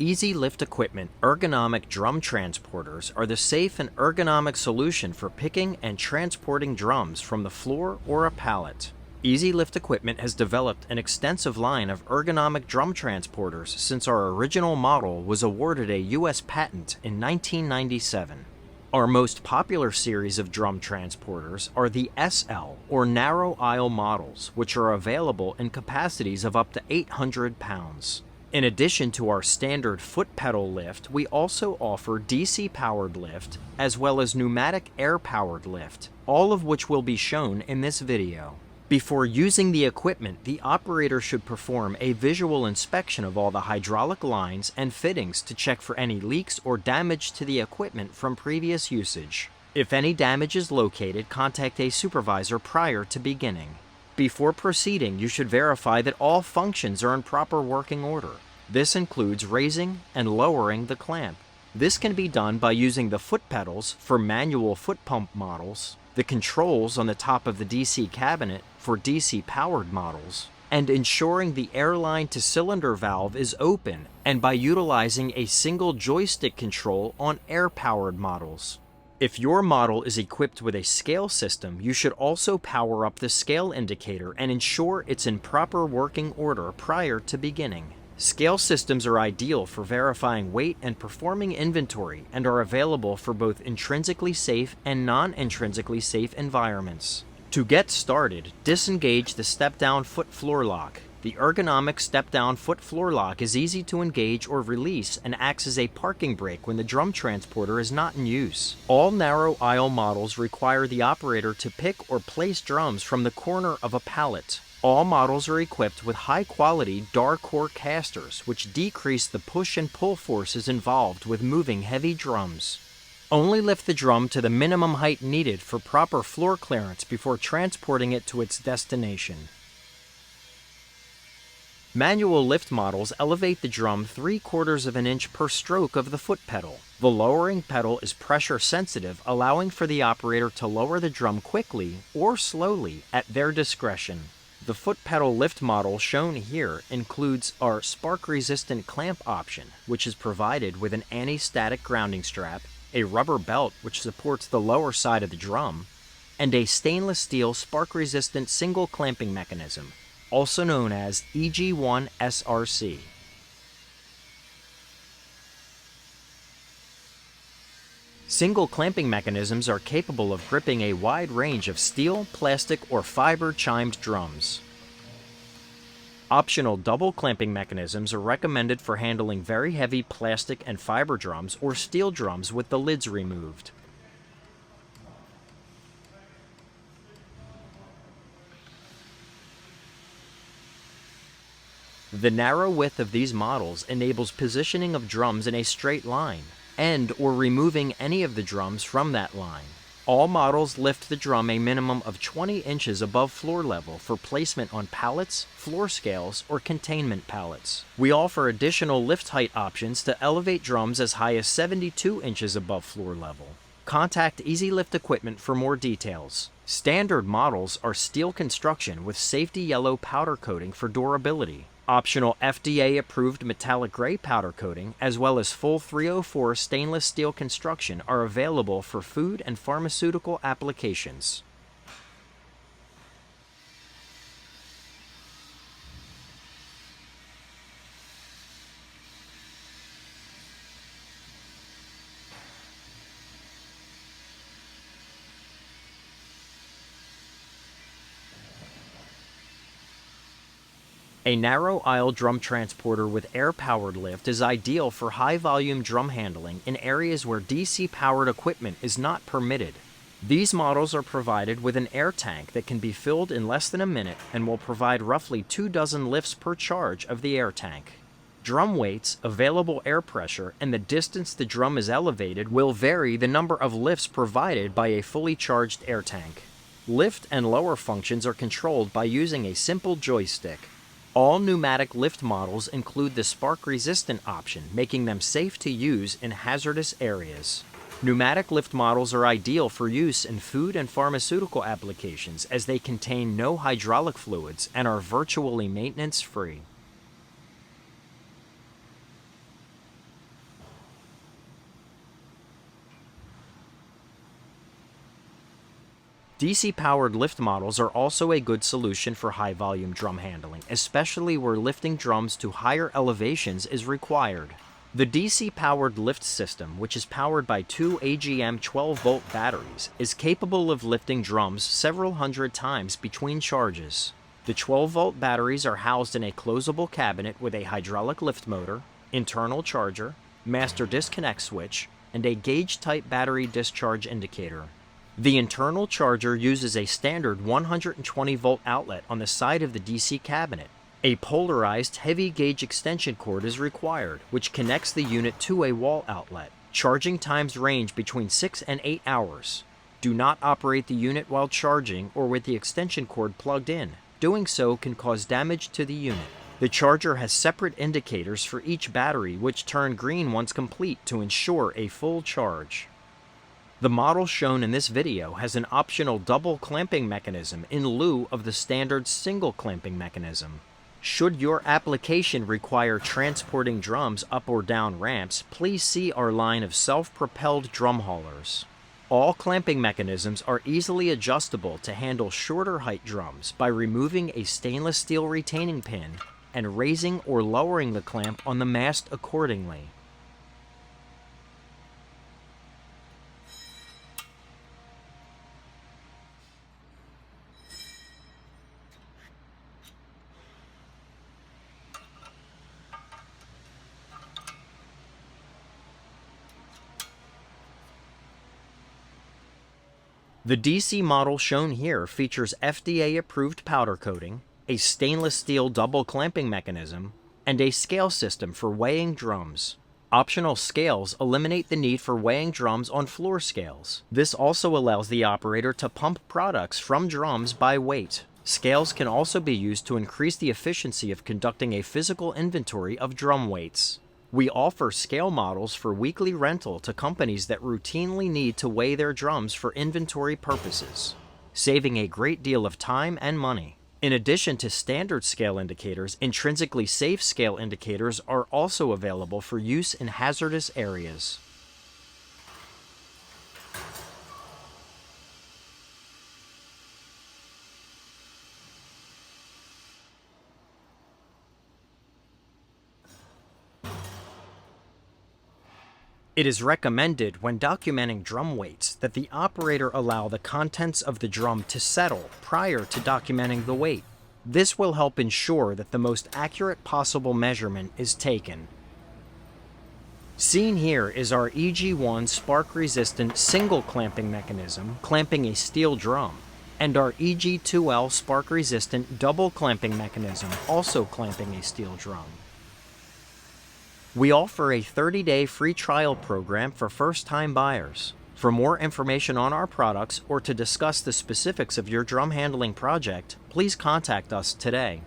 EasyLift equipment ergonomic drum transporters are the safe and ergonomic solution for picking and transporting drums from the floor or a pallet. EasyLift equipment has developed an extensive line of ergonomic drum transporters since our original model was awarded a U.S. patent in 1997. Our most popular series of drum transporters are the SL or narrow aisle models, which are available in capacities of up to 800 pounds. In addition to our standard foot pedal lift, we also offer DC-powered lift as well as pneumatic air-powered lift, all of which will be shown in this video. Before using the equipment, the operator should perform a visual inspection of all the hydraulic lines and fittings to check for any leaks or damage to the equipment from previous usage. If any damage is located, contact a supervisor prior to beginning. Before proceeding, you should verify that all functions are in proper working order. This includes raising and lowering the clamp. This can be done by using the foot pedals for manual foot pump models, the controls on the top of the DC cabinet for DC-powered models, and ensuring the airline to cylinder valve is open, and by utilizing a single joystick control on air-powered models. If your model is equipped with a scale system, you should also power up the scale indicator and ensure it's in proper working order prior to beginning. Scale systems are ideal for verifying weight and performing inventory and are available for both intrinsically safe and non-intrinsically safe environments. To get started, disengage the step-down foot floor lock. The ergonomic step-down foot floor lock is easy to engage or release and acts as a parking brake when the drum transporter is not in use. All narrow aisle models require the operator to pick or place drums from the corner of a pallet. All models are equipped with high-quality Dar-Core casters, which decrease the push and pull forces involved with moving heavy drums. Only lift the drum to the minimum height needed for proper floor clearance before transporting it to its destination. Manual lift models elevate the drum 3/4 of an inch per stroke of the foot pedal. The lowering pedal is pressure sensitive, allowing for the operator to lower the drum quickly or slowly at their discretion. The foot pedal lift model shown here includes our spark-resistant clamp option, which is provided with an anti-static grounding strap, a rubber belt which supports the lower side of the drum, and a stainless steel spark-resistant single clamping mechanism, also known as EG2LSRC. Single clamping mechanisms are capable of gripping a wide range of steel, plastic, or fiber-chimed drums. Optional double clamping mechanisms are recommended for handling very heavy plastic and fiber drums or steel drums with the lids removed. The narrow width of these models enables positioning of drums in a straight line, and or removing any of the drums from that line. All models lift the drum a minimum of 20 inches above floor level for placement on pallets, floor scales, or containment pallets. We offer additional lift height options to elevate drums as high as 72 inches above floor level. Contact EasyLift Equipment for more details. Standard models are steel construction with safety yellow powder coating for durability. Optional FDA-approved metallic gray powder coating, as well as full 304 stainless steel construction, are available for food and pharmaceutical applications. A narrow aisle drum transporter with air-powered lift is ideal for high-volume drum handling in areas where DC-powered equipment is not permitted. These models are provided with an air tank that can be filled in less than a minute and will provide roughly 24 lifts per charge of the air tank. Drum weights, available air pressure, and the distance the drum is elevated will vary the number of lifts provided by a fully charged air tank. Lift and lower functions are controlled by using a simple joystick. All pneumatic lift models include the spark-resistant option, making them safe to use in hazardous areas. Pneumatic lift models are ideal for use in food and pharmaceutical applications as they contain no hydraulic fluids and are virtually maintenance-free. DC-powered lift models are also a good solution for high-volume drum handling, especially where lifting drums to higher elevations is required. The DC-powered lift system, which is powered by two AGM 12-volt batteries, is capable of lifting drums several hundred times between charges. The 12-volt batteries are housed in a closable cabinet with a hydraulic lift motor, internal charger, master disconnect switch, and a gauge-type battery discharge indicator. The internal charger uses a standard 120-volt outlet on the side of the DC cabinet. A polarized heavy-gauge extension cord is required, which connects the unit to a wall outlet. Charging times range between 6 and 8 hours. Do not operate the unit while charging or with the extension cord plugged in. Doing so can cause damage to the unit. The charger has separate indicators for each battery, which turn green once complete to ensure a full charge. The model shown in this video has an optional double clamping mechanism in lieu of the standard single clamping mechanism. Should your application require transporting drums up or down ramps, please see our line of self-propelled drum haulers. All clamping mechanisms are easily adjustable to handle shorter height drums by removing a stainless steel retaining pin and raising or lowering the clamp on the mast accordingly. The DC model shown here features FDA-approved powder coating, a stainless steel double clamping mechanism, and a scale system for weighing drums. Optional scales eliminate the need for weighing drums on floor scales. This also allows the operator to pump products from drums by weight. Scales can also be used to increase the efficiency of conducting a physical inventory of drum weights. We offer scale models for weekly rental to companies that routinely need to weigh their drums for inventory purposes, saving a great deal of time and money. In addition to standard scale indicators, intrinsically safe scale indicators are also available for use in hazardous areas. It is recommended when documenting drum weights that the operator allow the contents of the drum to settle prior to documenting the weight. This will help ensure that the most accurate possible measurement is taken. Seen here is our EG1 spark-resistant single clamping mechanism clamping a steel drum, and our EG2L spark-resistant double clamping mechanism also clamping a steel drum. We offer a 30-day free trial program for first-time buyers. For more information on our products or to discuss the specifics of your drum handling project, please contact us today.